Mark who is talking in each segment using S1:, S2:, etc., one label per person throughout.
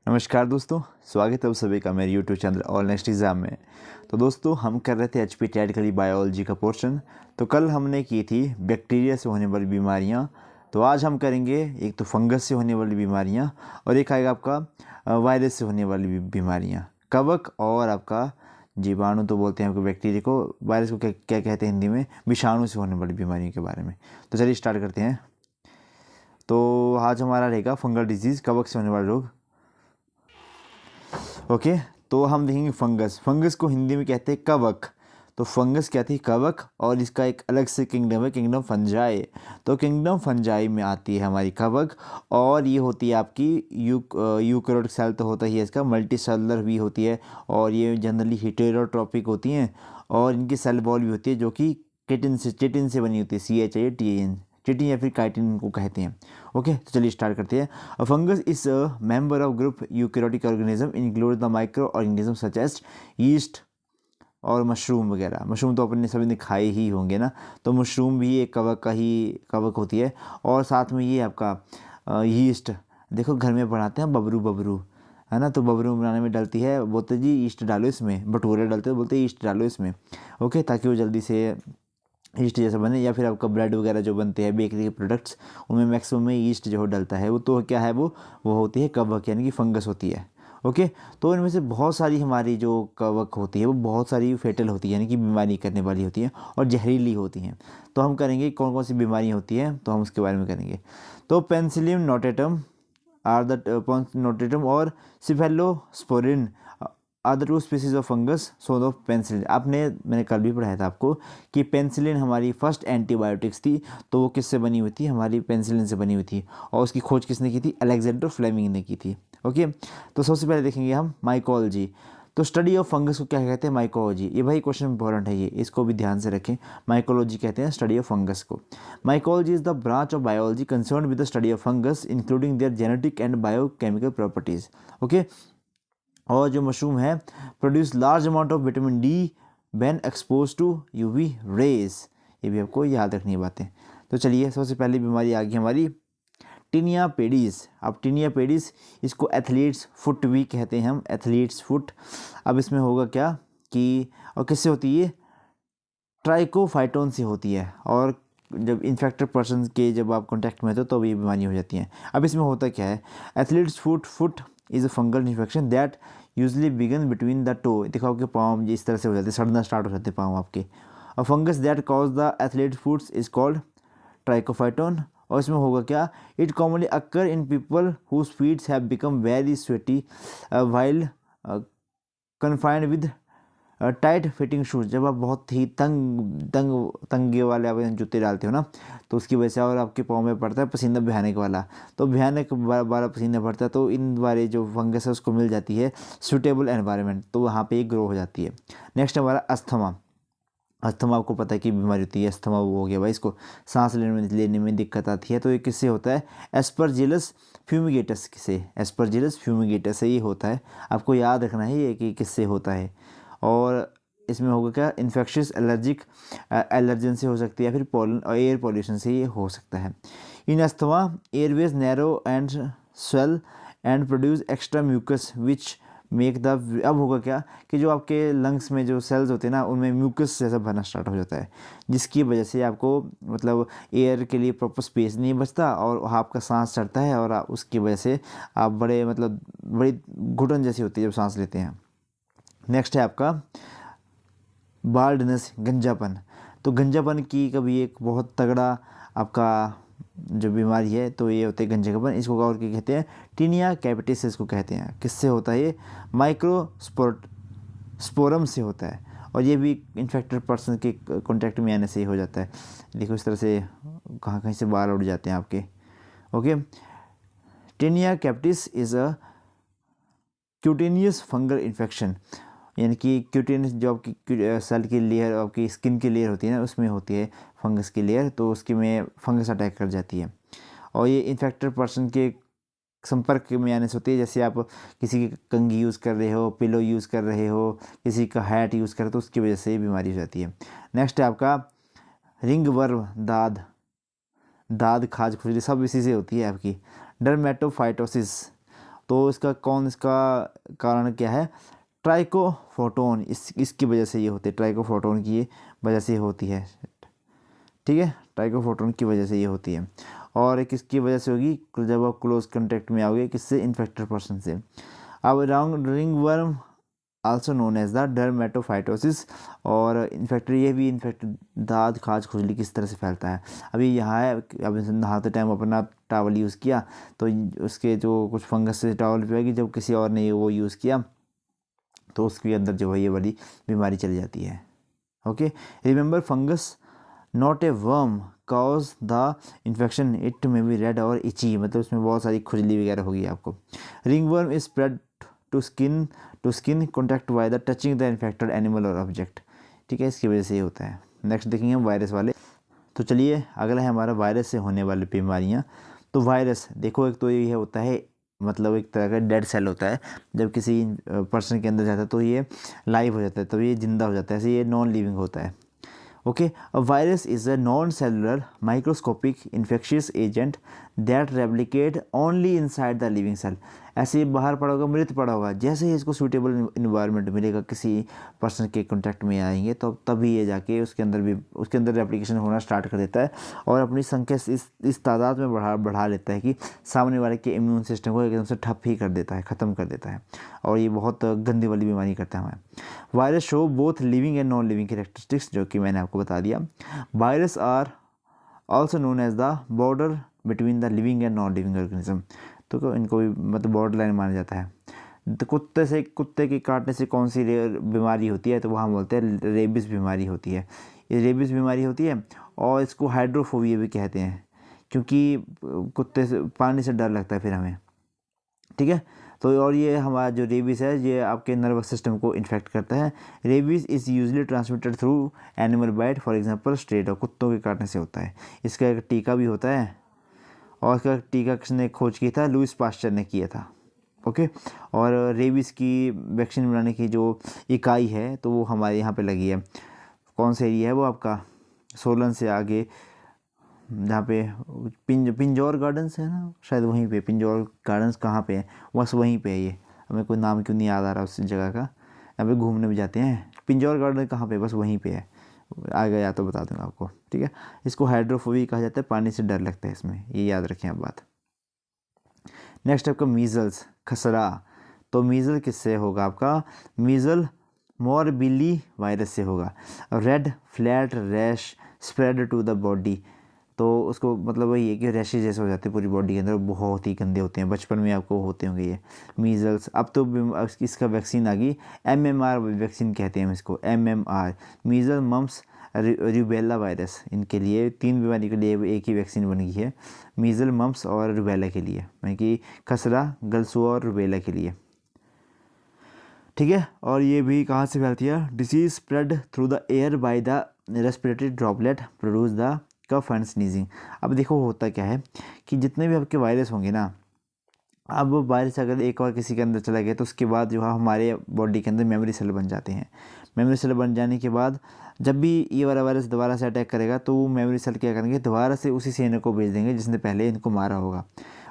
S1: नमस्कार दोस्तों, स्वागत है आप सभी का मेरे यूट्यूब चैनल और नेक्स्ट एग्ज़ाम में। तो दोस्तों हम कर रहे थे एचपी टेट के लिए बायोलॉजी का पोर्शन। तो कल हमने की थी बैक्टीरिया से होने वाली बीमारियां। तो आज हम करेंगे एक तो फंगस से होने वाली बीमारियां और एक आएगा आपका वायरस से होने वाली बीमारियां। कवक और आपका जीवाणु तो बोलते हैं आपको बैक्टीरिया को, वायरस को क्या क्या कहते हैं हिंदी में, विषाणु से होने वाली बीमारियों के बारे में। तो चलिए स्टार्ट करते हैं। तो आज हमारा रहेगा फंगल डिजीज़, कवक से होने वाले रोग। ओके, तो हम देखेंगे फंगस। फंगस को हिंदी में कहते हैं कवक। तो फंगस क्या थी? कवक। और इसका एक अलग से किंगडम है, किंगडम फंजाई। तो किंगडम फंजाई में आती है हमारी कवक। और ये होती है आपकी यूकैरियोटिक सेल तो होता ही है इसका, मल्टी सेलुलर भी होती है। और ये जनरली हेटेरोट्रॉपिक होती हैं। और इनकी सेल वॉल भी होती है जो कि चिटिन से बनी होती है, CHITIN, चिटिन या फिर काइटिन इनको कहते हैं। ओके, तो चलिए स्टार्ट करते हैं। Fungus is a member of group eukaryotic organism include the micro organism such as yeast और मशरूम वगैरह। मशरूम तो अपने सभी ने खाए ही होंगे ना। तो मशरूम भी एक कवक होती है। और साथ में ये आपका यीस्ट, देखो घर में बनाते हैं बबरू बबरू, है ना। तो बबरू बनाने में डलती है, बोलते जी ईस्ट डालो इसमें, भटूरे डलते हैं बोलते ईस्ट डालो इसमें। ओके, ताकि वो जल्दी से ईस्ट जैसा बने। या फिर आपका ब्रेड वगैरह जो बनते हैं बेकरी के प्रोडक्ट्स, उनमें मैक्सिमम में ईस्ट जो डलता है वो तो क्या है, वो होती है कवक, यानी कि फंगस होती है। ओके, तो इनमें से बहुत सारी हमारी जो कवक होती है वो बहुत सारी फेटल होती है, यानी कि बीमारी करने वाली होती है और जहरीली होती हैं। तो हम करेंगे कौन कौन सी बीमारी होती हैं, तो हम उसके बारे में करेंगे। तो penicillium notatum are the notatum और cephalosporin are the two species of fungus सोन ऑफ पेंसिलिन। मैंने कल भी पढ़ाया था आपको कि पेंसिलिन हमारी फर्स्ट एंटीबायोटिक्स थी। तो वो किससे बनी हुई थी? हमारी पेंसिलिन से बनी हुई थी। और उसकी खोज किसने की थी? अलेक्जेंडर फ्लेमिंग ने की थी। ओके, तो सबसे पहले देखेंगे हम माइकोलॉजी। तो स्टडी ऑफ फंगस को क्या कहते हैं? माइकोलॉजी। ये भाई क्वेश्चन इंपॉर्टेंट है, ये इसको भी ध्यान से रखें। माइकोलॉजी कहते हैं स्टडी ऑफ फंगस को। Mycology is the branch of biology concern with the study of fungus including their genetic and biochemical properties. Okay, और जो मशरूम है produce large amount of vitamin D when expose to UV rays. ये भी आपको याद रखनी है बातें। तो चलिए सबसे पहली बीमारी आ गई हमारी टीनिया पेडिस। अब टीनिया पेडिस, इसको एथलीट्स फुट भी कहते हैं हम, एथलीट्स फुट। अब इसमें होगा क्या कि, और किससे होती है? ट्राइकोफाइटोन से होती है। और जब इन्फेक्टेड पर्सन के जब आप कॉन्टैक्ट में होते हो तो ये बीमारी हो जाती हैं। अब इसमें होता क्या है? Athlete's foot is a fungal infection that usually begin between the toe. देखो आपके पाँव इस तरह से हो जाते हैं, सड़ना स्टार्ट हो जाते हैं पाँव आपके। A fungus that cause the athlete foots is called trichophyton. और इसमें होगा क्या? It commonly occur in people whose feets have become very sweaty while confined with tight fitting shoes. जब आप बहुत ही तंगे वाले आप जूते डालते हो ना, तो उसकी वजह से और आपके पाँव में पड़ता है पसीना भयानक वाला। तो भयानक वाला पसीना पड़ता है, तो इन वाले जो फंगस है उसको मिल जाती है सूटेबल एनवायरनमेंट, तो वहाँ पे ग्रो हो जाती है। नेक्स्ट हमारा अस्थमा। अस्थमा आपको पता है कि बीमारी होती है, अस्थमा वो हो गया भाई, इसको सांस लेने में दिक्कत आती है। तो ये किससे होता है? एस्परजिलस फ्यूमिगेटस से, एस्परजिलस फ्यूमिगेटस से ये होता है। आपको याद रखना है ये कि किससे होता है। और इसमें होगा क्या? इन्फेक्शियस एलर्जिक एलर्जन से हो सकती है, या फिर पोलन और एयर पॉल्यूशन से ये हो सकता है। In asthma airways narrow and swell and produce extra mucus which make the. अब होगा क्या कि जो आपके लंग्स में जो सेल्स होते हैं ना, उनमें म्यूकस जैसा भरना स्टार्ट हो जाता है, जिसकी वजह से आपको मतलब एयर के लिए प्रॉपर स्पेस नहीं बचता और आपका सांस चढ़ता है। और उसकी वजह से आप बड़ी घुटन जैसी होती है जब सांस लेते हैं। नेक्स्ट है आपका बाल्डनेस, गंजापन। तो गंजापन की कभी एक बहुत तगड़ा आपका जो बीमारी है, तो ये होते हैं गंजापन। इसको और क्या कहते हैं? टीनिया कैपिटिस इसको कहते हैं। किससे होता है ये? स्पोरम से होता है। और ये भी इन्फेक्टेड पर्सन के कांटेक्ट में आने से ही हो जाता है। देखो इस तरह से कहाँ कहीं से बाल उड़ जाते हैं आपके। Okay, tinea capitis is a cutaneous fungal infection, यानी कि क्यूटेनियस जो आपकी सेल की लेयर, आपकी स्किन की लेयर होती है ना, उसमें होती है फंगस की लेयर, तो उसकी में फंगस अटैक कर जाती है। और ये इन्फेक्टेड पर्सन के संपर्क में आने से होती है। जैसे आप किसी की कंघी यूज़ कर रहे हो, पिलो यूज़ कर रहे हो, किसी का हैट यूज़ कर रहे हो, तो उसकी वजह से ये बीमारी हो जाती है। नेक्स्ट है आपका रिंग वर्म, दाद खाज खुजली, सब इसी से होती है आपकी। डरमेटोफाइटोसिस। तो इसका कारण क्या है, ट्राइकोफोटोन, इसकी वजह से ये होते हैं, ट्राइकोफोटोन की वजह से होती है, ठीक है, ट्राइकोफोटोन की वजह से ये होती है। और एक किसकी वजह से होगी, जब आप क्लोज कंटेक्ट में आओगे किससे, इन्फेक्टेड पर्सन से। अब ringworm also known as the dermatophytosis, और इन्फेक्टेड, ये भी इन्फेक्टेड दाद खाज खुजली किस तरह से फैलता है। अभी यहाँ है, अब नहाते टाइम अपना टॉवल यूज़ किया तो उसके जो कुछ फंगस से टॉवल पे आएगी, जब किसी और ने वो यूज़ किया तो उसके अंदर जो है ये वाली बीमारी चली जाती है। Okay, remember fungus not a worm cause the infection, it में बी रेड और इची, मतलब उसमें बहुत सारी खुजली वगैरह होगी आपको। Ringworm is spread to skin contact by the touching the infected animal और ऑब्जेक्ट, ठीक है, इसकी वजह से ये होता है। नेक्स्ट देखेंगे हम वायरस वाले। तो चलिए अगला है हमारा वायरस से होने वाली बीमारियाँ। तो वायरस देखो, एक तो ये होता है, मतलब एक तरह का डेड सेल होता है, जब किसी पर्सन के अंदर जाता है तो ये लाइव हो जाता है, तो ये जिंदा हो जाता है, ऐसे ये नॉन लिविंग होता है। Okay, a virus is a non cellular microscopic infectious agent that replicate only inside the living cell. ऐसे ही बाहर पड़ा होगा, मृत पड़ा होगा, जैसे ही इसको सूटेबल इन्वायरमेंट मिलेगा, किसी पर्सन के कांटेक्ट में आएंगे तो तभी ये जाके उसके अंदर रेप्लिकेशन होना स्टार्ट कर देता है और अपनी संख्या इस तादाद में बढ़ा लेता है कि सामने वाले के इम्यून सिस्टम को एकदम से ठप ही कर देता है, ख़त्म कर देता है, और ये बहुत गंदी वाली बीमारी करता है हमें। Virus show both living and non living characteristics, जो कि मैंने आपको बता दिया। Virus are also known as the border between the living and non living organism, तो इनको भी मतलब बॉर्डर लाइन माना जाता है। तो कुत्ते के काटने से कौन सी बीमारी होती है, तो वहाँ बोलते हैं रेबिस बीमारी होती है। ये रेबिस बीमारी होती है और इसको हाइड्रोफोबिया भी कहते हैं, क्योंकि कुत्ते से पानी से डर लगता है फिर हमें, ठीक है। तो और ये हमारा जो रेबीज है ये आपके नर्वस सिस्टम को इन्फेक्ट करता है। Rabies is usually transmitted through animal bite, for example stray dog, कुत्तों के काटने से होता है। इसका एक टीका भी होता है, और इसका टीका किसने खोज किया था, लुईस पास्चर ने किया था। ओके, और रेबीज़ की वैक्सीन बनाने की जो इकाई है तो वो हमारे यहाँ पे लगी है। कौन सा एरिया है वो आपका, सोलन से आगे, जहाँ पे पिंजौर गार्डन्स है ना, शायद वहीं पे पिंजौर गार्डन्स कहाँ पे है, बस वहीं पे है ये, हमें कोई नाम क्यों नहीं याद आ रहा उस जगह का, यहाँ पे घूमने भी जाते हैं। पिंजौर गार्डन कहाँ पे, बस वहीं पे है, आ गया तो बता दूंगा आपको, ठीक है। इसको हाइड्रोफोबिया कहा जाता है, पानी से डर लगता है इसमें, ये याद रखें आप बात। नेक्स्ट आपका मीज़ल्स, खसरा। तो मीज़ल किससे होगा आपका, मीज़ल मोरबिली वायरस से होगा। Red flat rash spread to the body, तो उसको मतलब वही है कि रैशेज जैसे हो जाते हैं पूरी बॉडी के अंदर, बहुत ही गंदे होते हैं, बचपन में आपको होते होंगे ये मीज़ल्स। अब तो इसका वैक्सीन आ गई, MMR वैक्सीन कहते हैं हम इसको, MMR, measle mumps rubella virus, इनके लिए 3 बीमारी के लिए एक ही वैक्सीन बन गई है, मीज़ल मम्स और रूबेला के लिए, यानी कि खसरा, गलसुआ और रूबेला के लिए, ठीक है। और ये भी कहाँ से फैलती है, disease spread through the air by the respiratory droplet produce the cough and sneezing. अब देखो होता क्या है कि जितने भी आपके वायरस होंगे ना, अब वायरस अगर एक बार किसी के अंदर चला गया तो उसके बाद जो है हमारे बॉडी के अंदर मेमोरी सेल बन जाते हैं। मेमोरी सेल बन जाने के बाद जब भी ये वाला वायरस दोबारा से अटैक करेगा तो वो मेमोरी सेल क्या करेंगे, दोबारा से उसी सेना को भेज देंगे जिसने पहले इनको मारा होगा।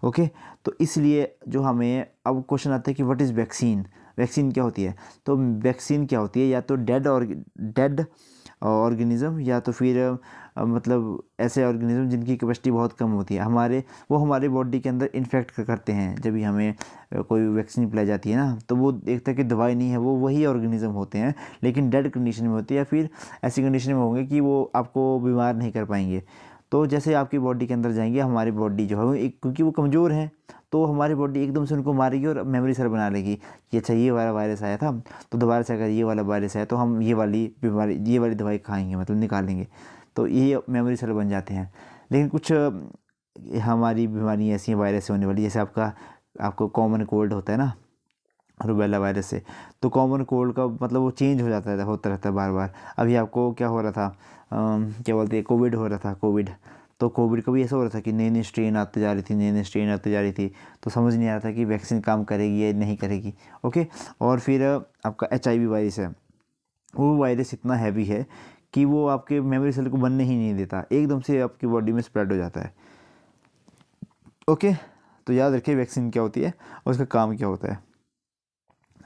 S1: ओके, तो इसलिए जो हमें अब क्वेश्चन आता है कि व्हाट इज़ वैक्सीन, वैक्सीन क्या होती है। तो वैक्सीन क्या होती है, या तो डेड ऑर्गेनिज़म, या तो फिर मतलब ऐसे ऑर्गेनिज़म जिनकी कैपेसिटी बहुत कम होती है, वो हमारे बॉडी के अंदर इन्फेक्ट करते हैं। जब भी हमें कोई वैक्सीन पिलाई जाती है ना, तो वो एक तरह की दवाई नहीं है, वो वही ऑर्गेनिज़म होते हैं लेकिन डेड कंडीशन में होती है, या फिर ऐसी कंडीशन में होंगे कि वो आपको बीमार नहीं कर पाएंगे। तो जैसे आपकी बॉडी के अंदर जाएंगे, हमारी बॉडी जो है वो क्योंकि वो कमज़ोर है, तो हमारी बॉडी एकदम से उनको मारेगी और मेमोरी सेल बना लेगी कि अच्छा ये वाला वायरस आया था, तो दोबारा से अगर ये वाला वायरस आया तो हम ये वाली दवाई खाएंगे, मतलब निकालेंगे, तो ये मेमोरी सेल बन जाते हैं। लेकिन कुछ हमारी बीमारी ऐसी हैं वायरस से होने वाली, जैसे आपको कॉमन कोल्ड होता है ना रूबेला वायरस से, तो कॉमन कोल्ड का मतलब वो चेंज हो जाता है, होता रहता है बार बार। अभी आपको क्या हो रहा था, क्या बोलते हैं, कोविड हो रहा था, तो कोविड का भी ऐसा हो रहा था कि नई नई स्ट्रेन आती जा रही थी, तो समझ नहीं आ रहा था कि वैक्सीन काम करेगी या नहीं करेगी। ओके, और फिर आपका HIV वायरस है, वो वायरस इतना हैवी है कि वो आपके मेमोरी सेल को बनने ही नहीं देता, एकदम से आपकी बॉडी में स्प्रेड हो जाता है। ओके, तो याद रखिए वैक्सीन क्या होती है और उसका काम क्या होता है।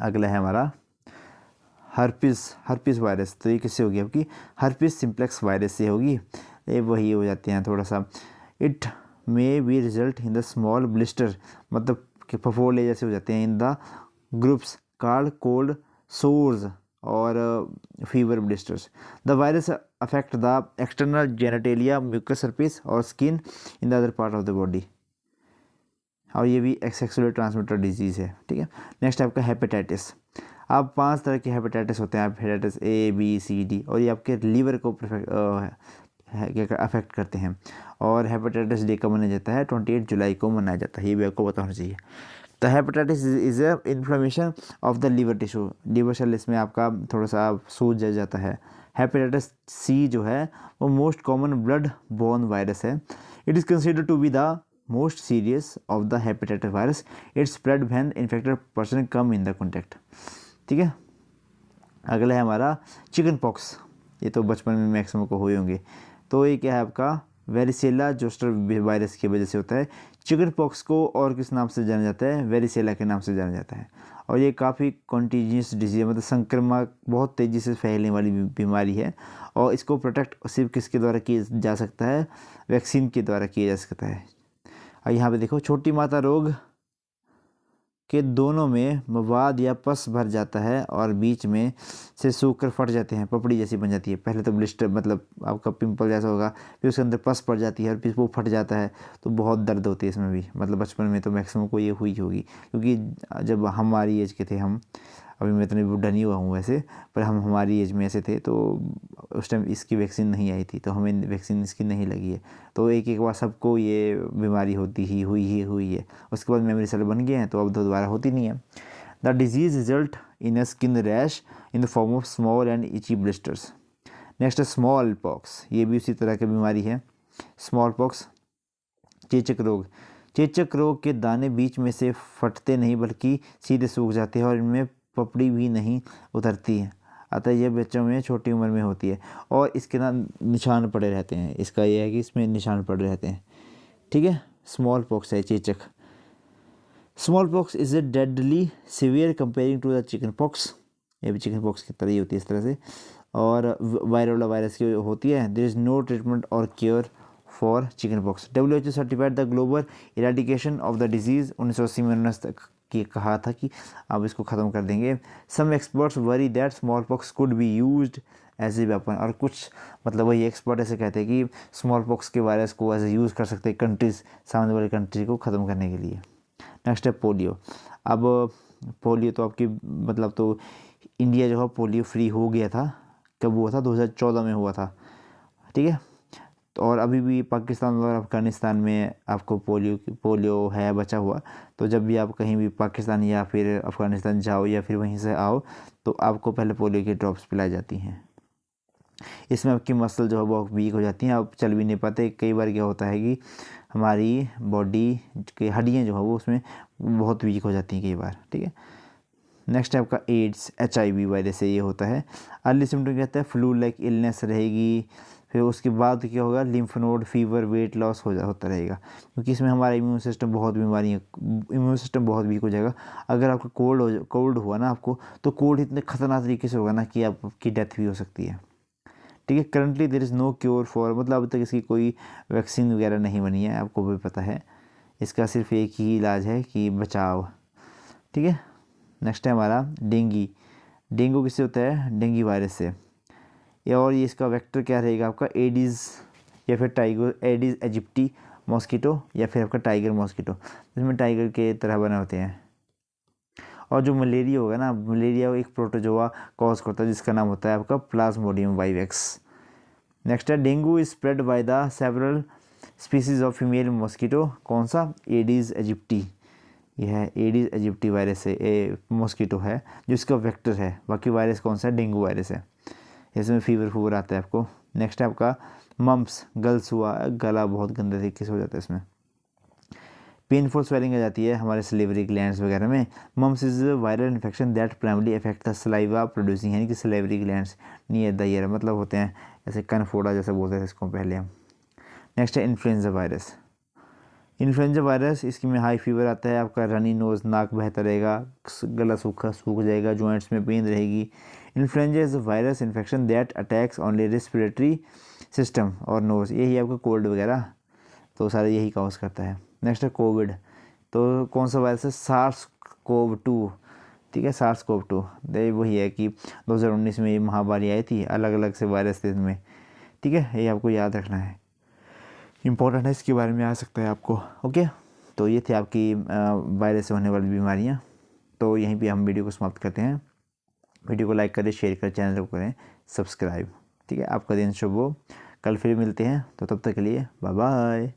S1: अगला है हमारा हर्पिस वायरस। तो ये किससे होगी आपकी, हर्पिस सिम्प्लेक्स वायरस से होगी। ये वही हो जाते हैं थोड़ा सा। It may be result in the small blister, मतलब कि फफोले जैसे हो जाते हैं, in the groups card cold sores और fever blisters. The virus affect the external genitalia mucous surface और skin in the other part of the body. और ये भी एक सेक्सुअली ट्रांसमिटेड डिजीज़ है, ठीक है। नेक्स्ट है आपका हेपेटाइटिस। अब 5 तरह के हेपेटाइटिस होते हैं, hepatitis A B C D, और ये आपके लीवर को अफेक्ट करते हैं। और हेपेटाइटिस डे कब मनाया जाता है, 28 जुलाई को मनाया जाता है, ये भी आपको पता होना चाहिए। तो hepatitis is a inflammation of the liver tissue, liver cell इसमें आपका थोड़ा सा सूज जाता है। हेपेटाइटिस सी जो है वो most common blood borne virus है। It is considered to be the most serious of the hepatitis virus. It spread when infected person come in the contact, ठीक है। अगला है हमारा चिकन पॉक्स। ये तो बचपन में मैक्सिमम को हुए होंगे। तो ये क्या है आपका, वेरिसेला जोस्टर वायरस की वजह से होता है। चिकन पॉक्स को और किस नाम से जाना जाता है, वेरिसेला के नाम से जाना जाता है। और ये काफ़ी कॉन्टीजियस डिजीज, मतलब संक्रामक, बहुत तेज़ी से फैलने वाली बीमारी है। और इसको प्रोटेक्ट सिर्फ किसके द्वारा किया जा सकता है, वैक्सीन के द्वारा किया जा सकता है। और यहाँ पे देखो, छोटी माता रोग के दोनों में मवाद या पस भर जाता है और बीच में से सूख कर फट जाते हैं, पपड़ी जैसी बन जाती है। पहले तो ब्लिस्टर, मतलब आपका पिंपल जैसा होगा, फिर उसके अंदर पस पड़ जाती है और फिर वो फट जाता है, तो बहुत दर्द होती है इसमें भी। मतलब बचपन में तो मैक्सिमम को ये हुई होगी, क्योंकि जब हमारी एज के थे हम, अभी मैं इतनी बूढ़ा नहीं हुआ हूँ वैसे, पर हम हमारी एज में ऐसे थे, तो उस टाइम इसकी वैक्सीन नहीं आई थी, तो हमें वैक्सीन इसकी नहीं लगी है। तो एक एक बार सबको ये बीमारी होती ही हुई है। उसके बाद मेमोरी सेल बन गए हैं, तो अब दोबारा होती नहीं है। The disease result in a skin rash in the form of small and itchy blisters. Next है स्मॉल पॉक्स। ये भी उसी तरह की बीमारी है, स्मॉल पॉक्स। चेचक रोग। चेचक रोग के दाने बीच में से फटते नहीं बल्कि सीधे सूख जाते हैं और इनमें पपड़ी भी नहीं उतरती है। अतः यह बच्चों में छोटी उम्र में होती है और इसके ना निशान पड़े रहते हैं। इसका यह है कि इसमें निशान पड़े रहते हैं, ठीक है। स्मॉल पॉक्स है चेचक। Smallpox is a deadly severe comparing to the chickenpox. ये भी चिकन पॉक्स की तरह ही होती है इस तरह से, और वायरोला वायरस की होती है। देयर इज़ नो ट्रीटमेंट और cure for chicken pox. WHO certified the global eradication of the disease 1980 में उन्होंने कि कहा था कि अब इसको ख़त्म कर देंगे। Some experts worry that smallpox could be used as a weapon. और कुछ मतलब वही एक्सपर्ट ऐसे कहते हैं कि स्मॉल पॉक्स के वायरस को एज ए यूज़ कर सकते हैं कंट्रीज़, सामने वाली कंट्री को ख़त्म करने के लिए। नेक्स्ट है पोलियो। अब पोलियो तो आपकी मतलब तो इंडिया जो है पोलियो फ्री हो गया था, कब हुआ था, 2014 में हुआ था, ठीक है। तो और अभी भी पाकिस्तान और अफ़गानिस्तान में आपको पोलियो है बचा हुआ। तो जब भी आप कहीं भी पाकिस्तान या फिर अफ़गानिस्तान जाओ या फिर वहीं से आओ, तो आपको पहले पोलियो की ड्रॉप्स पिलाई जाती हैं। इसमें आपकी मसल जो है वो वीक हो जाती हैं, आप चल भी नहीं पाते। कई बार क्या होता है कि हमारी बॉडी की हड्डियाँ जो है वो उसमें बहुत वीक हो जाती हैं कई बार, ठीक है। नेक्स्ट है आपका एड्स, HIV वायरस से ये होता है। अर्ली सिम्टम कहते हैं फ्लू लाइक इलनेस रहेगी। फिर उसके बाद क्या होगा, lymph node, fever, weight loss होता रहेगा, क्योंकि इसमें हमारा इम्यून सिस्टम बहुत वीक हो जाएगा। अगर आपका कोल्ड हुआ ना आपको, तो कोल्ड इतने खतरनाक तरीके से होगा ना कि आपकी डेथ भी हो सकती है, ठीक है। Currently there is no cure for, मतलब अभी तक इसकी कोई वैक्सीन वगैरह नहीं बनी है, आपको भी पता है। इसका सिर्फ एक ही इलाज है कि बचाव, ठीक है। नेक्स्ट है हमारा डेंगू किससे होता है, डेंगू वायरस से। और ये इसका वेक्टर क्या रहेगा आपका, एडिस या फिर एडिस एजिप्टी मॉस्किटो या फिर आपका टाइगर मॉस्किटो, जिसमें टाइगर के तरह बने होते हैं। और जो मलेरिया होगा ना, मलेरिया एक प्रोटोजोआ कॉज करता है जिसका नाम होता है आपका प्लाज्मोडियम वाइवेक्स। नेक्स्ट है dengue is spread by the several species of female mosquito. कौन सा, एडिस एजिप्टी। यह है एडिस एजिप्टी वायरस है, मॉस्किटो है जो इसका वेक्टर है। बाकी वायरस कौन सा है, डेंगू वायरस है। इसमें फीवर आता है आपको। नेक्स्ट है आपका मम्प्स, गल्स हुआ, गला बहुत गंदे तरीके से हो जाता है इसमें। पेनफुल स्वेलिंग आ जाती है हमारे सलेवरी ग्लैंड्स वगैरह में। Mumps is viral infection that primary affect the saliva producing, यानी कि salivary glands near the year, मतलब होते हैं ऐसे कनफोड़ा जैसा बोलते हैं इसको पहले हम। नेक्स्ट है इन्फ्लुएंजा वायरस। इन्फ्लुएंजा वायरस, इसकी में हाई फीवर आता है, आपका रनी नोज़, नाक बहता रहेगा, गला सूख जाएगा, जॉइंट्स में पेन रहेगी। Influenza is a virus infection that attacks only respiratory system और नोज़, यही आपका कोल्ड वगैरह तो सारा यही काउज करता है। नेक्स्ट है कोविड, तो कौन सा वायरस है, सार्स कोव 2, ठीक है, सार्स कोव 2, वही है कि 2019 में ये महामारी आई थी, अलग अलग से वायरस थे इनमें, ठीक है, ये आपको याद रखना है, इम्पोर्टेंट है, इसके बारे में आ सकता है आपको। ओके, तो ये थी आपकी वायरस से होने वाली बीमारियाँ। तो यहीं पे हम वीडियो को समाप्त करते हैं। वीडियो को लाइक करें, शेयर करें, चैनल को करें सब्सक्राइब, ठीक है। आपका दिन शुभ हो, कल फिर मिलते हैं, तो तब तक के लिए बाय बाय।